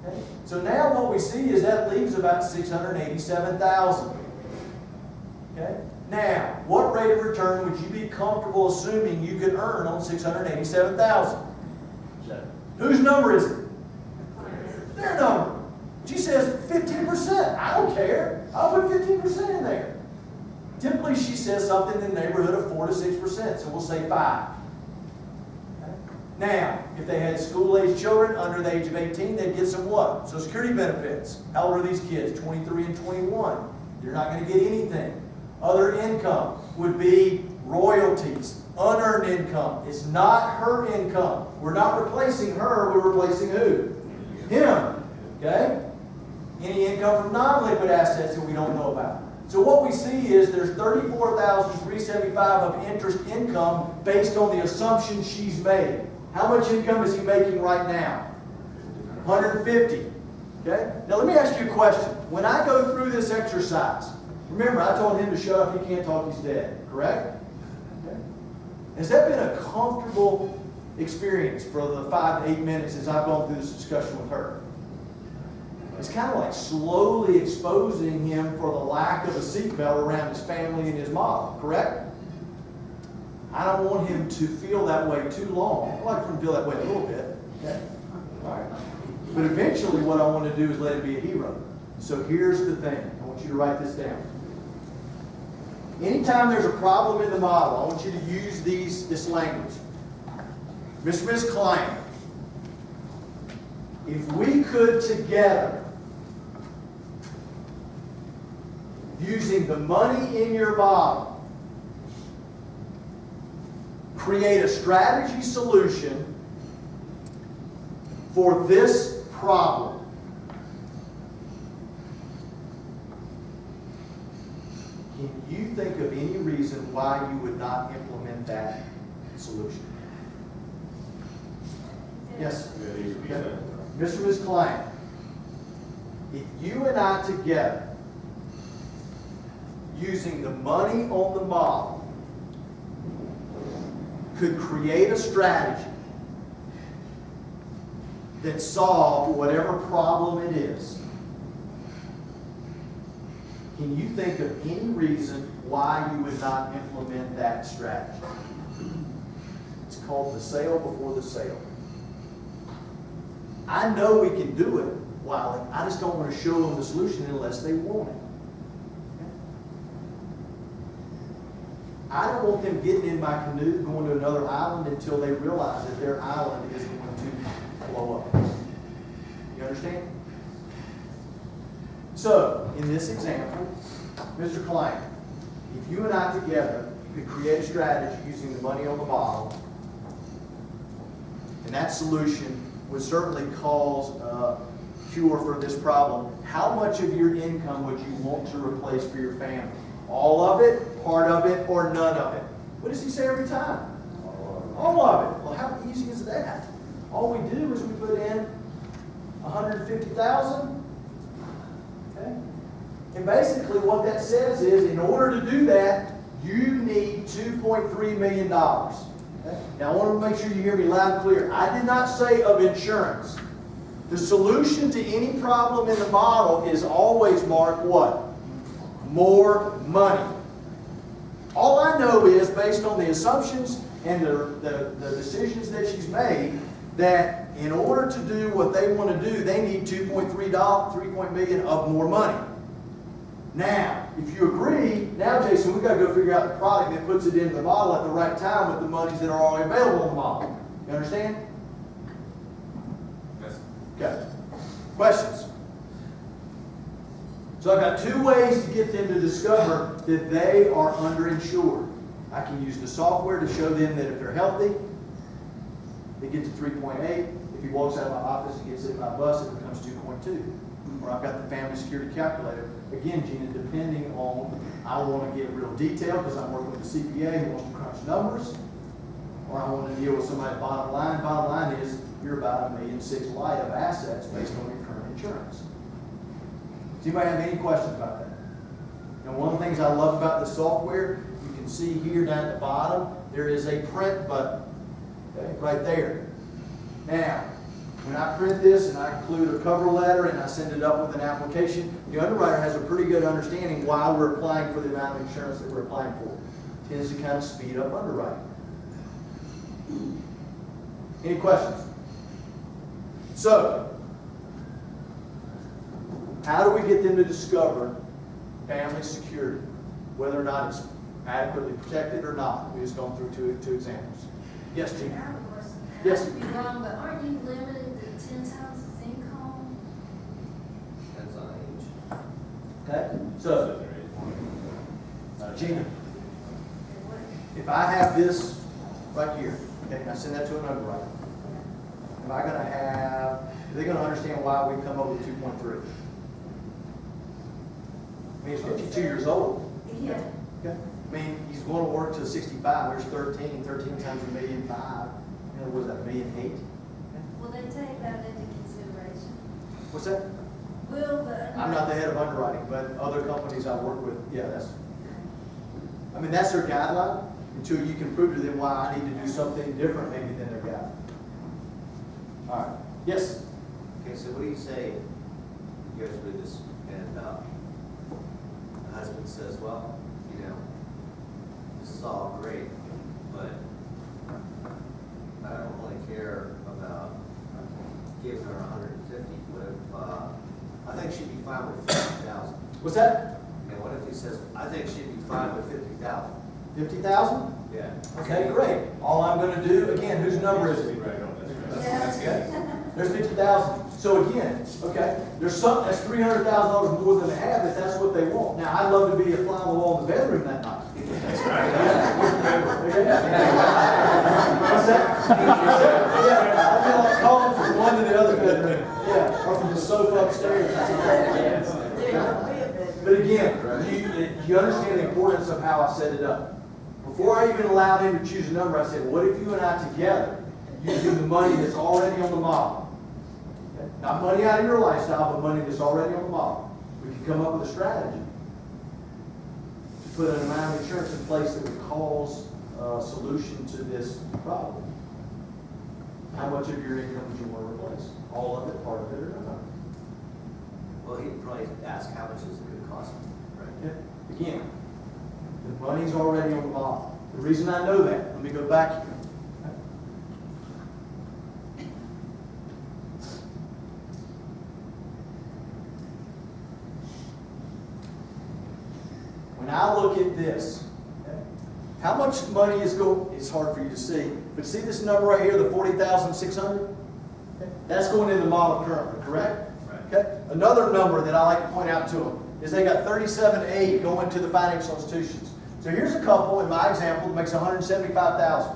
Okay? So now what we see is that leaves about $687,000. Okay? Now, what rate of return would you be comfortable assuming you could earn on $687,000? Whose number is it? Their number. She says 15%. I don't care. I'll put 15% in there. Typically, she says something in the neighborhood of 4 to 6%, so we'll say 5. Okay? Now, if they had school-age children under the age of 18, they'd get some what? Social Security benefits. How old are these kids? 23 and 21. You're not going to get anything. Other income would be royalties, unearned income. It's not her income. We're not replacing her, we're replacing who? Him. Okay? Any income from non-liquid assets that we don't know about. So what we see is there's $34,375 of interest income based on the assumption she's made. How much income is he making right now? $150. Okay? Now let me ask you a question. When I go through this exercise, remember I told him to shut up, he can't talk, he's dead. Correct? Okay. Has that been a comfortable experience for the 5 to 8 minutes as I've gone through this discussion with her? It's kind of like slowly exposing him for the lack of a seatbelt around his family and his model, correct? I don't want him to feel that way too long. I'd like for him to feel that way a little bit. Okay? All right. But eventually what I want to do is let him be a hero. So here's the thing. I want you to write this down. Anytime there's a problem in the model, I want you to use this language. Mr. and Ms. Client, if we could together, using the money in your model, create a strategy solution for this problem, can you think of any reason why you would not implement that solution? Yes? Okay. Mr. and Ms. Client, if you and I together, using the money on the model, could create a strategy that solved whatever problem it is, can you think of any reason why you would not implement that strategy? It's called the sale before the sale. I know we can do it, Wiley. I just don't want to show them the solution unless they want it. I don't want them getting in my canoe, going to another island until they realize that their island is going to blow up. You understand? So, in this example, Mr. Client, if you and I together could create a strategy using the money on the model, and that solution would certainly cause a cure for this problem, how much of your income would you want to replace for your family? All of it, part of it, or none of it? What does he say every time? All of it. Well, how easy is that? All we do is we put in $150,000. Okay? And basically what that says is, in order to do that, you need $2.3 million. Okay? Now I want to make sure you hear me loud and clear. I did not say of insurance. The solution to any problem in the model is always marked what? More money. All I know is, based on the assumptions and the decisions that she's made, that in order to do what they want to do, they need $3 million of more money. Now, if you agree, now Jason, we've got to go figure out the product that puts it into the model at the right time with the monies that are already available in the model. You understand? Yes. Okay. Questions? So I've got 2 ways to get them to discover that they are underinsured. I can use the software to show them that if they're healthy, they get to 3.8. If he walks out of my office and gets hit by a bus, it becomes 2.2. Or I've got the family security calculator. Again, Gina, depending on, I want to get real detail because I'm working with a CPA who wants to crunch numbers, or I want to deal with somebody's bottom line. Bottom line is you're about $1.6 million light of assets based on your current insurance. Does anybody have any questions about that? And one of the things I love about the software, you can see here down at the bottom, there is a print button, okay, right there. Now, When I print this and I include a cover letter and I send it up with an application, the underwriter has a pretty good understanding why we're applying for the amount of insurance that we're applying for. Tends to kind of speed up underwriting. Any questions? So, how do we get them to discover family security? Whether or not it's adequately protected or not. We just gone through two examples. Yes, Gina? I have a question. Yes. I could be wrong, but aren't you limited to 10 times his income? Depends on age. Okay, so, Gina, if I have this right here, okay, and I send that to an underwriter, am I gonna have, are they gonna understand why we come up with 2.3? I mean, he's 52 years old. Yeah. Okay. I mean, he's going to work till 65, there's 13 times $1.5 million. You know, what is that, $1.8 million? Will they take that into consideration? What's that? Will the... I'm not the head of underwriting, but other companies I work with, yeah, I mean, that's their guideline, until you can prove to them why I need to do something different maybe than their guideline. All right, yes? Okay, so what do you say, you guys read this, and the husband says, well, you know, this is all great, but I don't really care about giving her 150, what if, I think she'd be fine with 50,000. What's that? And what if he says, I think she'd be fine with 50,000? 50,000? Yeah. Okay, great. All I'm gonna do, again, whose number is it? Yeah. There's 50,000. So again, okay, there's something that's $300,000 more than they have if that's what they want. Now, I'd love to be a fly on the wall in the bedroom that night. That's right. What's that? Yeah, I'd be like calling from one to the other bedroom. Yeah, or from the sofa upstairs. But again, you understand the importance of how I set it up. Before I even allowed him to choose a number, I said, what if you and I together using the money that's already on the model? Okay? Not money out of your lifestyle, but money that's already on the model. We could come up with a strategy to put an amount of insurance in place that would cause a solution to this problem. How much of your income would you want to replace? All of it, part of it, or none? Well, he'd probably ask, how much is it going to cost me, right? Yeah. Again, the money's already on the model. The reason I know that, let me go back here. When I look at this, okay, how much money is going, it's hard for you to see, but see this number right here, the 40,600? Okay, that's going in the model currently, correct? Right. Okay. Another number that I like to point out to them is they got 37.8 going to the financial institutions. So here's a couple, in my example, that makes 175,000.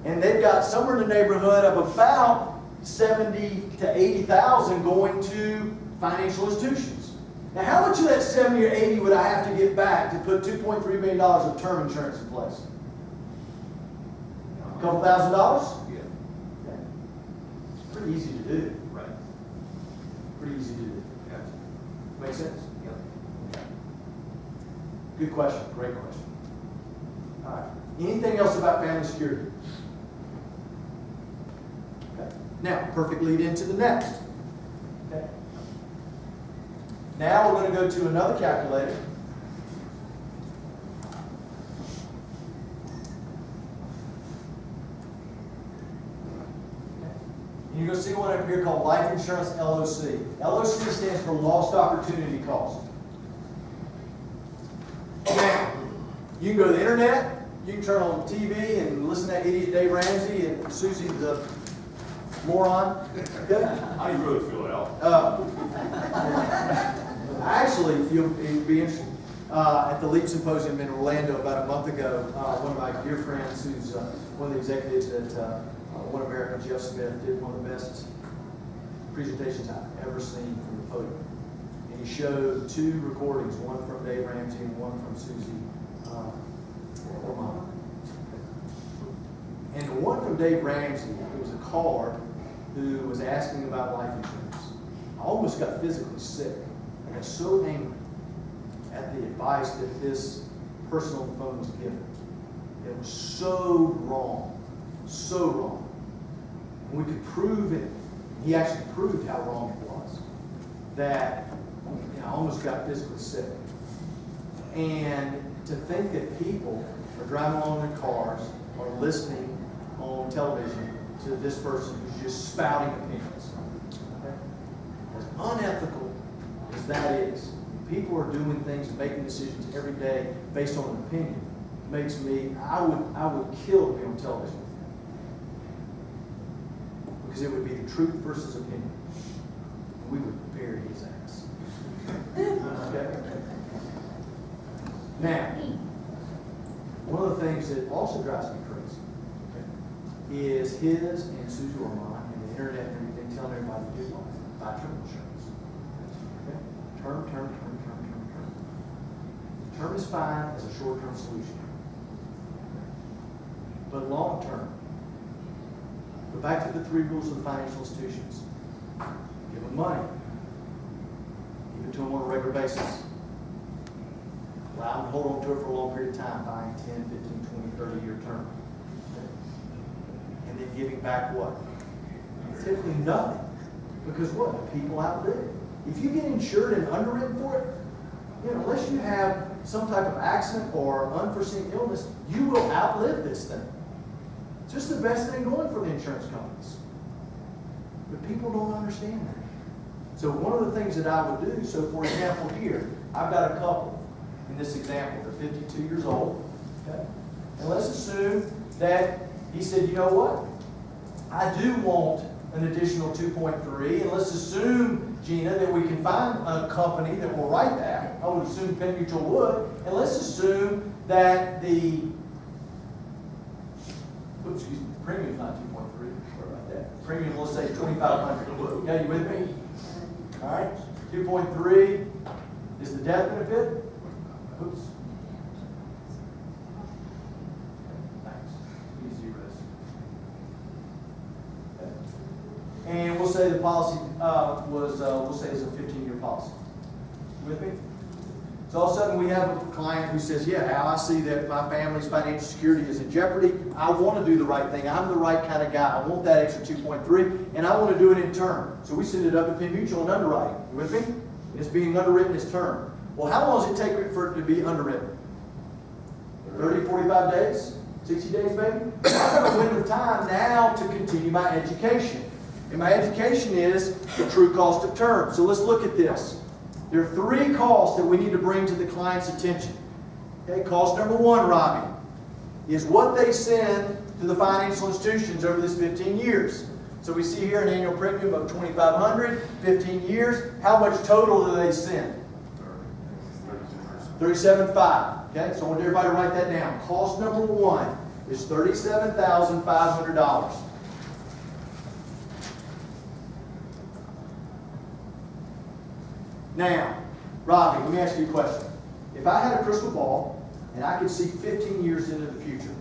And they've got somewhere in the neighborhood of about 70 to 80,000 going to financial institutions. Now, how much of that 70 or 80 would I have to get back to put $2.3 million of term insurance in place? A couple $1,000s? Yeah. Okay. It's pretty easy to do. Right. Pretty easy to do. Yeah. Make sense? Yep. Good question. Great question. All right. Anything else about family security? Okay. Now, perfect lead into the next. Okay. Now we're going to go to another calculator. And you're going to see one up here called Life Insurance LOC. LOC stands for Lost Opportunity Cost. Now, you can go to the internet, you can turn on TV and listen to that idiot Dave Ramsey and Susie the moron. How do you really feel, Al? Actually, it'd be interesting. At the LEAP Symposium in Orlando about a month ago, one of my dear friends who's one of the executives at One America, Jeff Smith, did one of the best presentations I've ever seen from the podium. And he showed two recordings, one from Dave Ramsey and one from Susie Orman. And the one from Dave Ramsey, it was a caller who was asking about life insurance. I almost got physically sick. I got so angry at the advice that this person on the phone was given. It was so wrong, so wrong. we could prove it, he actually proved how wrong it was, that, you know, I almost got physically sick. And to think that people are driving along in their cars or listening on television to this person who's just spouting opinions. Okay? As unethical as that is, people are doing things and making decisions every day based on an opinion. Makes me, I would kill to be on television with him. Because it would be the truth versus opinion. We would bury his ass. Okay? Now, one of the things that also drives me crazy, okay, is his and Susie Ormond and the internet and everything telling everybody to do what? Buy term insurance. Okay? Term. Term is fine as a short-term solution. But long-term, go back to the 3 rules of the financial institutions. Give them money. Give it to them on a regular basis. Allow them to hold on to it for a long period of time, buying 10, 15, 20, 30-year term. And then giving back what? Typically nothing. Because what? The people outlive it. If you get insured and underwritten for it, you know, unless you have some type of accident or unforeseen illness, you will outlive this thing. It's just the best thing going for the insurance companies. But people don't understand that. So one of the things that I would do, so for example here, I've got a couple in this example. They're 52 years old. Okay? And let's assume that he said, you know what? I do want an additional 2.3, and let's assume, Gina, that we can find a company that will write that. I would assume Penn Mutual would, and let's assume that the premium's not 2.3. Sorry about that. Premium, let's say 2,500. Yeah, you with me? All right. 2.3 is the death benefit. Oops. Thanks. Easy risk. Okay. And we'll say the policy we'll say it's a 15-year policy. With me? So all of a sudden we have a client who says, yeah, Al, I see that my family's financial security is in jeopardy. I want to do the right thing. I'm the right kind of guy. I want that extra 2.3, and I want to do it in term. So we send it up to Penn Mutual and underwrite. You with me? It's being underwritten as term. Well, how long does it take for it to be underwritten? 30, 45 days? 60 days, maybe? I've got a window of time now to continue my education. And my education is the true cost of term. So let's look at this. There are 3 costs that we need to bring to the client's attention. Okay, cost number 1, Robbie, is what they send to the financial institutions over this 15 years. So we see here an annual premium of $2,500, 15 years. How much total do they send? $37,500. Okay, so I want everybody to write that down. Cost number 1 is $37,500. Now, Robbie, let me ask you a question. If I had a crystal ball and I could see 15 years into the future,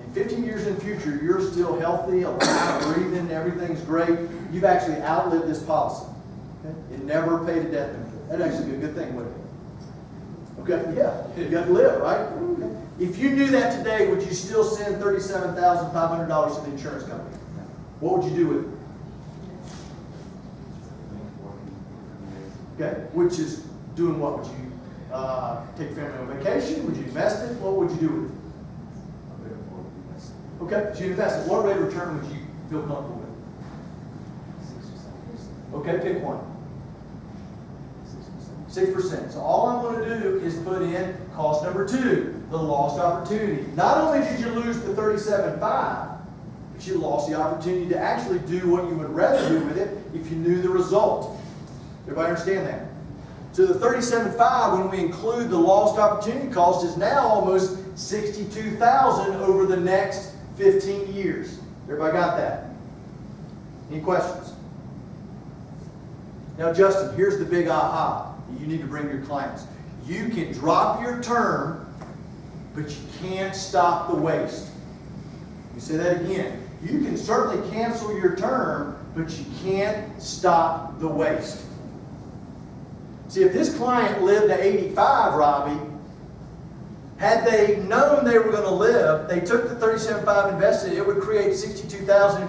and 15 years in the future, you're still healthy, alive, breathing, everything's great, you've actually outlived this policy. Okay? It never paid a death benefit. That'd actually be a good thing, wouldn't it? Okay, yeah, you got to live, right? Okay. If you knew that today, would you still send $37,500 to the insurance company? What would you do with it? Okay, which is doing what? Would you take family on vacation? Would you invest it? What would you do with it? Okay, so you invest it. What rate of return would you feel comfortable with? Okay, pick one. 6%. So all I'm going to do is put in cost number 2, the lost opportunity. Not only did you lose the $37,500, but you lost the opportunity to actually do what you would rather do with it if you knew the result. Everybody understand that? So the $37,500, when we include the lost opportunity cost, is now almost $62,000 over the next 15 years. Everybody got that? Any questions? Now, Justin, here's the big aha that you need to bring your clients. You can drop your term, but you can't stop the waste. Let me say that again. You can certainly cancel your term, but you can't stop the waste. See, if this client lived to 85, Robbie, had they known they were going to live, they took the $37,500 invested, it would create $62,000